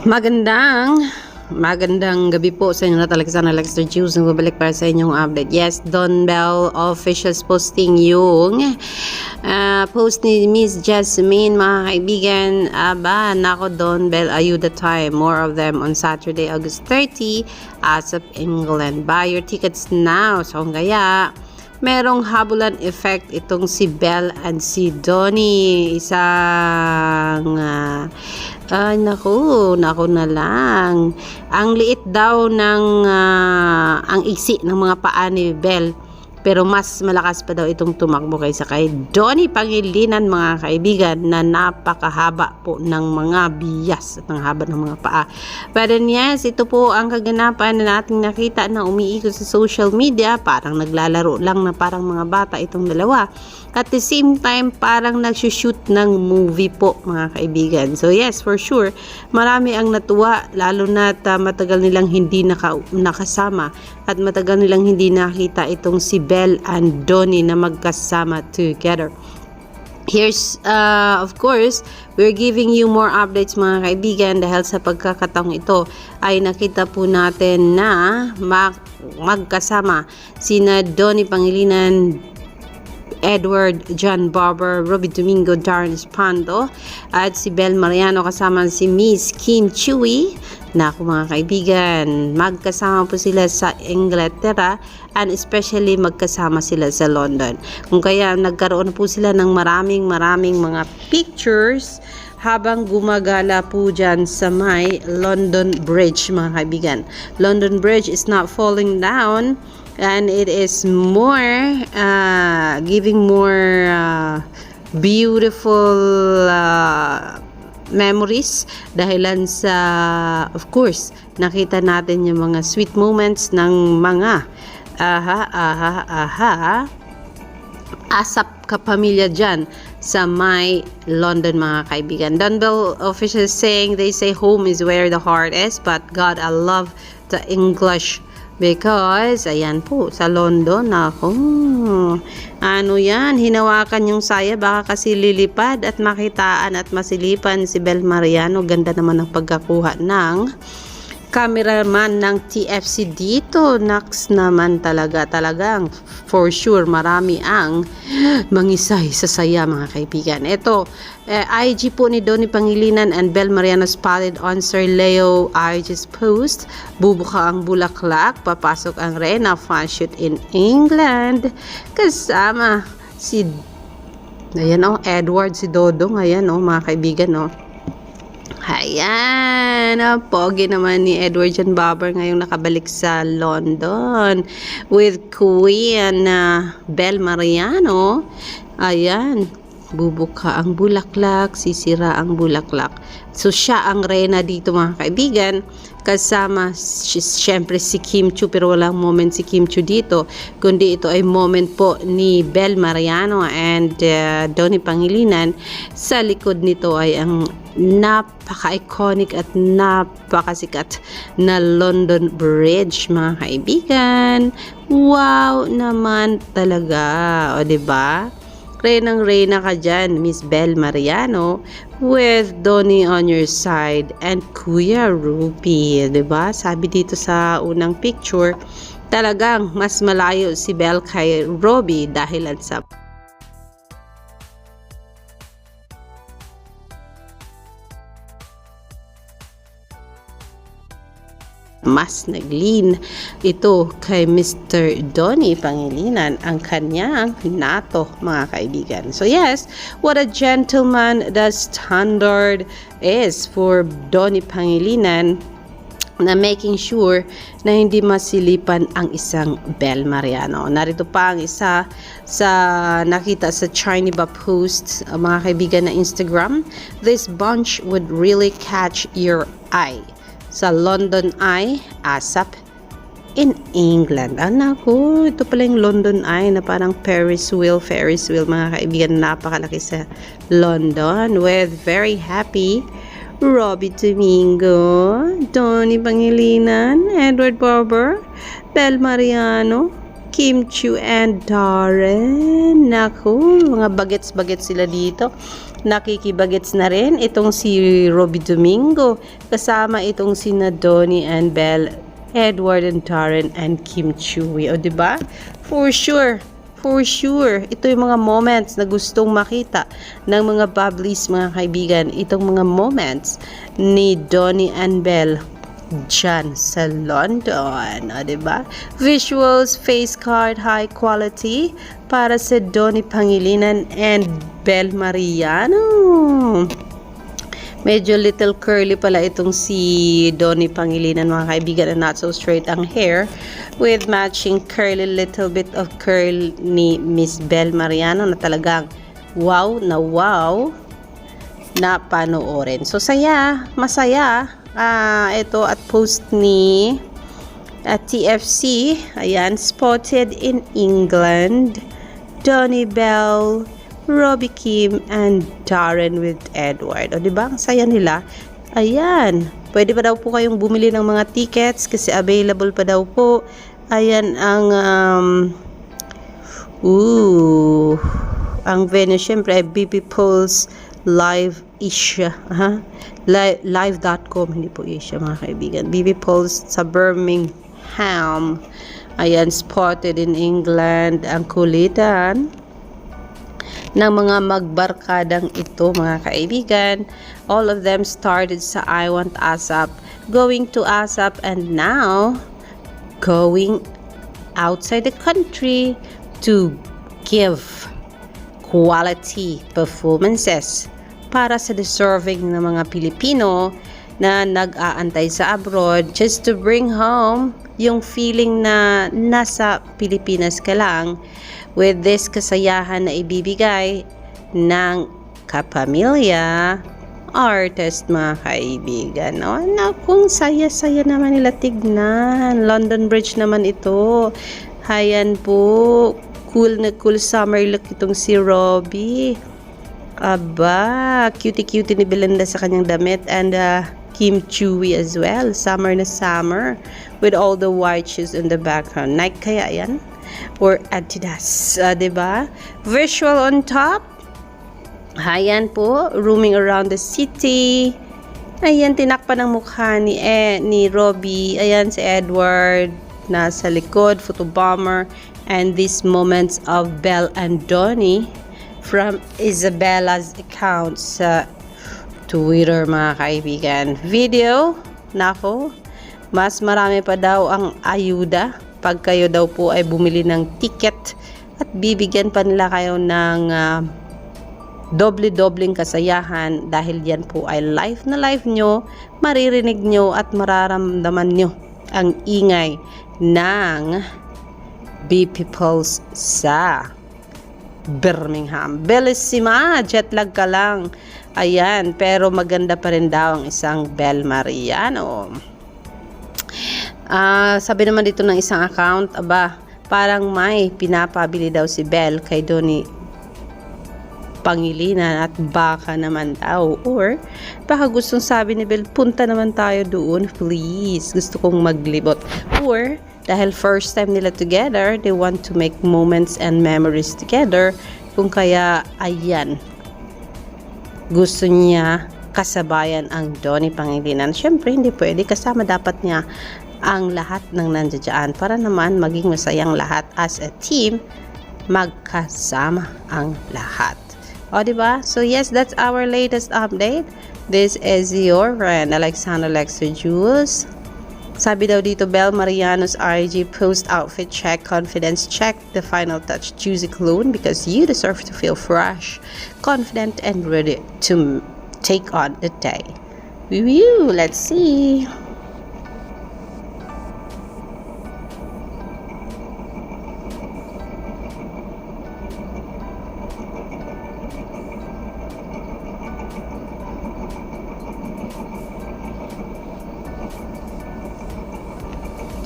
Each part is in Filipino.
Magandang gabi po sa inyo na talaga sana Lexter Juice nagbabalik para sa inyong update. Yes, Don Bell officials posting yung post ni Miss Jasmine, mga kaibigan. Nako, Don Bell, are you the time? More of them on Saturday, August 30 as of England. Buy your tickets now. So kaya merong habulan effect itong si Belle and si Donnie. Ay, naku na lang. Ang liit daw ng ang iksi ng mga paa ni Belle. Pero mas malakas pa daw itong tumakbo kaysa kay Donnie Pangilinan, mga kaibigan, na napakahaba po ng mga biyas at ng haba ng mga paa. But then yes, ito po ang kaganapan na nating nakita na umiikot sa social media. Parang naglalaro lang na parang mga bata itong dalawa. At the same time, parang nagsushoot ng movie po, mga kaibigan. So yes, for sure, marami ang natuwa, lalo na matagal nilang hindi nakasama at matagal nilang hindi nakita itong si Belle and Donnie na magkasama together. Here's, of course, we're giving you more updates, mga kaibigan, dahil sa pagkakataong ito ay nakita po natin na magkasama sina Donnie Pangilinan, Edward John Barber, Robbie Domingo, Darren Espanto, at si Belle Mariano kasama si Miss Kim Chiu. Naku, mga kaibigan, magkasama po sila sa Inglaterra and especially magkasama sila sa London. Kung kaya nagkaroon po sila ng maraming mga pictures habang gumagala po dyan sa may London Bridge, mga kaibigan. London Bridge is not falling down and it is more giving more beautiful memories dahilan sa, of course, nakita natin yung mga sweet moments ng mga asap kapamilya dyan sa my London, mga kaibigan. Don Bell officials saying, they say home is where the heart is, but God, I love the English. Because, ayan po, sa London, ako, ano yan, hinawakan yung saya, baka kasi lilipad at makitaan at masilipan si Belle Mariano. Ganda naman ang pagkakuha ng cameraman ng TFC dito. Naks naman talagang for sure marami ang mangisay sa saya, mga kaibigan. Ito, IG po ni Donnie Pangilinan and Belle Mariano spotted on Sir Leo IG's post. Bubuka ang bulaklak, papasok ang Reyna fan shoot in England kasama si Edward, si Dodong. Ayan mga kaibigan. Ayan, pogi naman ni Edward John Barber ngayong nakabalik sa London with Queen Belle Mariano. Ayan, bubuka ang bulaklak, sisira ang bulaklak. So siya ang reyna dito, mga kaibigan, kasama syempre si Kim Chiu, pero walang moment si Kim Chiu dito, kundi ito ay moment po ni Belle Mariano and Donnie Pangilinan. Sa likod nito ay ang napaka-iconic at napakasikat na London Bridge, mga kaibigan. Wow naman talaga, o diba? Reynang-reyna ka dyan, Miss Belle Mariano, with Donnie on your side and Kuya Ruby, diba? Sabi dito sa unang picture, talagang mas malayo si Belle kay Robbie dahilan sa mas nag-lean ito kay Mr. Donnie Pangilinan, ang kanyang nato, mga kaibigan. So yes, what a gentleman the standard is for Donnie Pangilinan, na making sure na hindi masilipan ang isang Belle Mariano. Narito pa ang isa sa nakita sa Chiniba post, mga kaibigan, na Instagram. This bunch would really catch your eye. Sa London Eye, ASAP in England. Naku, ito pala yung London Eye na parang Ferris wheel, mga kaibigan, napakalaki sa London, with very happy Robbie Domingo, Donnie Pangilinan, Edward Barber, Belle Mariano, Kim Chiu and Darren. Naku, mga bagets sila dito. nakikibagets na rin itong si Robbie Domingo kasama itong sina Donnie and Belle, Edward and Darren and Kim Chewy. O diba? For sure, ito yung mga moments na gustong makita ng mga bubblies, mga kaibigan. Itong mga moments ni Donnie and Belle dyan sa London. O diba? Visuals, face card, high quality para sa Donnie Pangilinan and Belle Mariano. Medyo little curly pala itong si Donnie Pangilinan, mga kaibigan, and not so straight ang hair with matching curly little bit of curl ni Miss Belle Mariano na talagang wow na panoorin. So masaya ito at post ni TFC. Ayan, spotted in England, Donnie, Belle, Robbie, Kim, and Darren with Edward. O diba? Ang saya nila. Ayan. Pwede pa daw po kayong bumili ng mga tickets kasi available pa daw po. Ayan ang ang venue syempre ay BP Pulse Live Asia. Live.com, hindi po Asia, mga kaibigan. BP Pulse sa Birmingham. Ayan, spotted in England. Ang kulitan ng mga magbarkadang ito, mga kaibigan. All of them started sa I Want ASAP, going to ASAP, and now going outside the country to give quality performances para sa deserving ng mga Pilipino na nag-aantay sa abroad just to bring home yung feeling na nasa Pilipinas ka lang with this kasayahan na ibibigay ng kapamilya artist, mga kaibigan. No? Kung saya-saya naman nila tignan. London Bridge naman ito. Hayan po. Cool na cool summer look itong si Robbie. Aba, cutie-cutie ni Belinda sa kanyang damit, and Kim Chewy as well. Summer na summer with all the white shoes in the background. Nike kaya yan? Or Adidas, diba? Visual on top. Ayan po, roaming around the city. Ayan, tinakpan ng mukha ni Robbie. Ayan si Edward nasa likod, photobomber. And these moments of Belle and Donnie from Isabella's account sa Twitter, mga kaibigan. Video, nako, mas marami pa daw ang ayuda pag kayo daw po ay bumili ng ticket at bibigyan pa nila kayo ng doble-dobleng kasayahan dahil yan po ay live na live nyo, maririnig nyo at mararamdaman nyo ang ingay ng BP Pulse sa Birmingham. Bellissima, jet lag ka lang. Ayan, pero maganda pa rin daw ang isang Belle Mariano. Sabi naman dito ng isang account, parang may pinapabili daw si Belle kay Donnie Pangilinan at baka naman daw. Or baka gustong sabi ni Belle, punta naman tayo doon, please. Gusto kong maglibot. Or dahil first time nila together, they want to make moments and memories together. Kung kaya, ayan, gusto niya kasabayan ang Donnie Pangilinan. Siyempre, hindi pwede. Kasama dapat niya ang lahat ng nandiyan para naman maging masayang lahat as a team, magkasama ang lahat. O, diba? So, yes, that's our latest update. This is your friend, Alexander Lexter Jules. Sabi daw dito, Belle Mariano's IG post outfit check, confidence check, the final touch, choose a clone because you deserve to feel fresh, confident, and ready to take on the day. Let's see.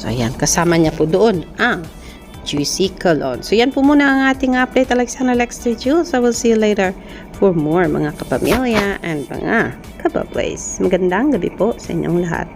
So, ayan, kasama niya po doon ang Juicy Cologne. So, yan po muna ang ating update. Alexander Lexter Jules. I will see you later for more mga kapamilya and mga kabablays. Magandang gabi po sa inyong lahat.